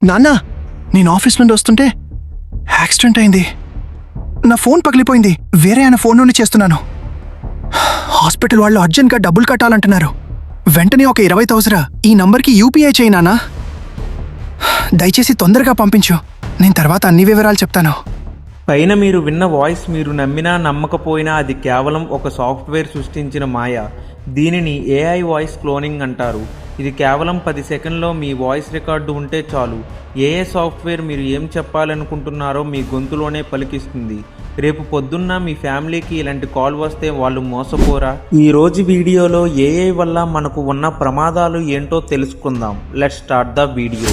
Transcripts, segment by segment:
నాన్న, నేను ఆఫీస్ నుండి వస్తుంటే యాక్సిడెంట్ అయింది. నా ఫోన్ పగిలిపోయింది. వేరే ఆయన ఫోన్ నుండి చేస్తున్నాను. హాస్పిటల్ వాళ్ళు అర్జెంట్గా డబ్బులు కట్టాలంటున్నారు. వెంటనే ఒక 20,000 ఈ నంబర్కి యూపీఐ చేయి నాన్న. దయచేసి తొందరగా పంపించు. నేను తర్వాత అన్ని వివరాలు చెప్తాను. పైన మీరు విన్న వాయిస్ మీరు నమ్మినా నమ్మకపోయినా అది కేవలం ఒక సాఫ్ట్వేర్ సృష్టించిన మాయ. దీనిని ఏఐ వాయిస్ క్లోనింగ్ అంటారు. ఇది కేవలం 10 సెకండ్లో మీ వాయిస్ రికార్డు ఉంటే చాలు. ఏఐ సాఫ్ట్వేర్ మీరు ఏం చెప్పాలనుకుంటున్నారో మీ గొంతులోనే పలికిస్తుంది. రేపు పొద్దున్న మీ ఫ్యామిలీకి ఇలాంటి కాల్ వస్తే వాళ్ళు మోసపోరా? ఈరోజు వీడియోలో ఏఐ వల్ల మనకు ఉన్న ప్రమాదాలు ఏంటో తెలుసుకుందాం. Let's start the video.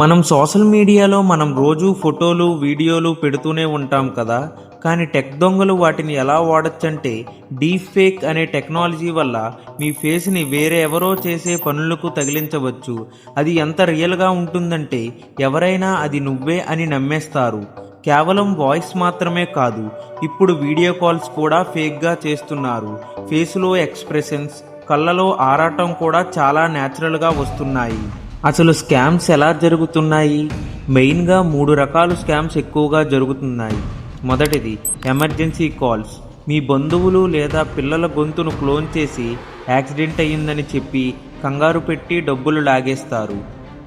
మనం సోషల్ మీడియాలో రోజు ఫోటోలు వీడియోలు పెడుతూనే ఉంటాం కదా. కానీ టెక్ దొంగలు వాటిని ఎలా వాడచ్చంటే డీప్ ఫేక్ అనే టెక్నాలజీ వల్ల మీ ఫేస్ని వేరే ఎవరో చేసే పనులకు తగిలించవచ్చు. అది ఎంత రియల్గా ఉంటుందంటే ఎవరైనా అది నువ్వే అని నమ్మేస్తారు. కేవలం వాయిస్ మాత్రమే కాదు, ఇప్పుడు వీడియో కాల్స్ కూడా ఫేక్గా చేస్తున్నారు. ఫేస్లో ఎక్స్ప్రెషన్స్, కళ్ళలో ఆరాటం కూడా చాలా న్యాచురల్గా వస్తున్నాయి. అసలు స్కామ్స్ ఎలా జరుగుతున్నాయి? మెయిన్గా 3 రకాల స్కామ్స్ ఎక్కువగా జరుగుతున్నాయి. మొదటిది ఎమర్జెన్సీ కాల్స్. మీ బంధువులు లేదా పిల్లల గొంతును క్లోన్ చేసి యాక్సిడెంట్ అయ్యిందని చెప్పి కంగారు పెట్టి డబ్బులు లాగేస్తారు.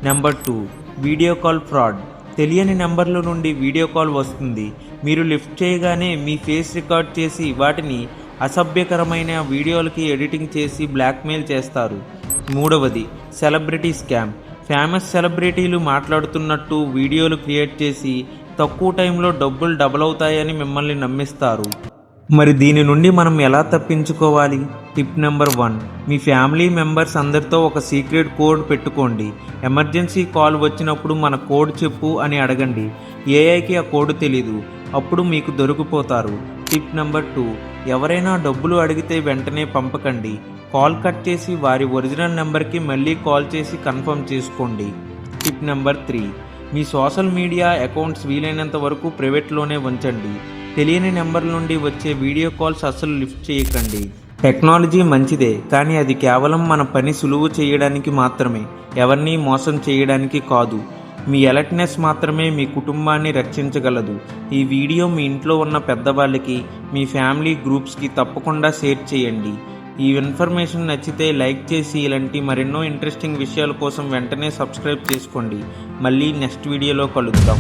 Number 2 video call fraud. తెలియని నెంబర్ల నుండి వీడియో కాల్ వస్తుంది. మీరు లిఫ్ట్ చేయగానే మీ ఫేస్ రికార్డ్ చేసి వాటిని అసభ్యకరమైన వీడియోలకి ఎడిటింగ్ చేసి బ్లాక్మెయిల్ చేస్తారు. మూడవది సెలబ్రిటీ స్కామ్. ఫేమస్ సెలబ్రిటీలు మాట్లాడుతున్నట్టు వీడియోలు క్రియేట్ చేసి తక్కువ టైంలో డబ్బులు డబుల్ అవుతాయని మిమ్మల్ని నమ్మిస్తారు. మరి దీని నుండి మనం ఎలా తప్పించుకోవాలి? టిప్ నెంబర్ 1, మీ ఫ్యామిలీ మెంబర్స్ అందరితో ఒక సీక్రెట్ కోడ్ పెట్టుకోండి. ఎమర్జెన్సీ కాల్ వచ్చినప్పుడు మన కోడ్ చెప్పు అని అడగండి. ఏఐకి ఆ కోడ్ తెలీదు, అప్పుడు మీకు దొరికిపోతారు. టిప్ నెంబర్ 2, ఎవరైనా డబ్బులు అడిగితే వెంటనే పంపకండి. కాల్ కట్ చేసి వారి ఒరిజినల్ నెంబర్కి మళ్ళీ కాల్ చేసి కన్ఫర్మ్ చేసుకోండి. టిప్ నెంబర్ 3, మీ సోషల్ మీడియా అకౌంట్స్ వీలైనంత వరకు ప్రైవేట్లోనే ఉంచండి. తెలియని నెంబర్ల నుండి వచ్చే వీడియో కాల్స్ అస్సలు లిఫ్ట్ చేయకండి. టెక్నాలజీ మంచిదే, కానీ అది కేవలం మన పని సులువు చేయడానికి మాత్రమే, ఎవరిని మోసం చేయడానికి కాదు. మీ అలర్ట్నెస్ మాత్రమే మీ కుటుంబాన్ని రక్షించగలదు. ఈ వీడియో మీ ఇంట్లో ఉన్న పెద్దవాళ్ళకి, మీ ఫ్యామిలీ గ్రూప్స్కి తప్పకుండా షేర్ చేయండి. ఈ ఇన్ఫర్మేషన్ నచ్చితే లైక్ చేసి ఇలాంటి మరెన్నో ఇంట్రెస్టింగ్ విషయాల కోసం వెంటనే సబ్స్క్రైబ్ చేసుకోండి. మళ్ళీ నెక్స్ట్ వీడియోలో కలుద్దాం.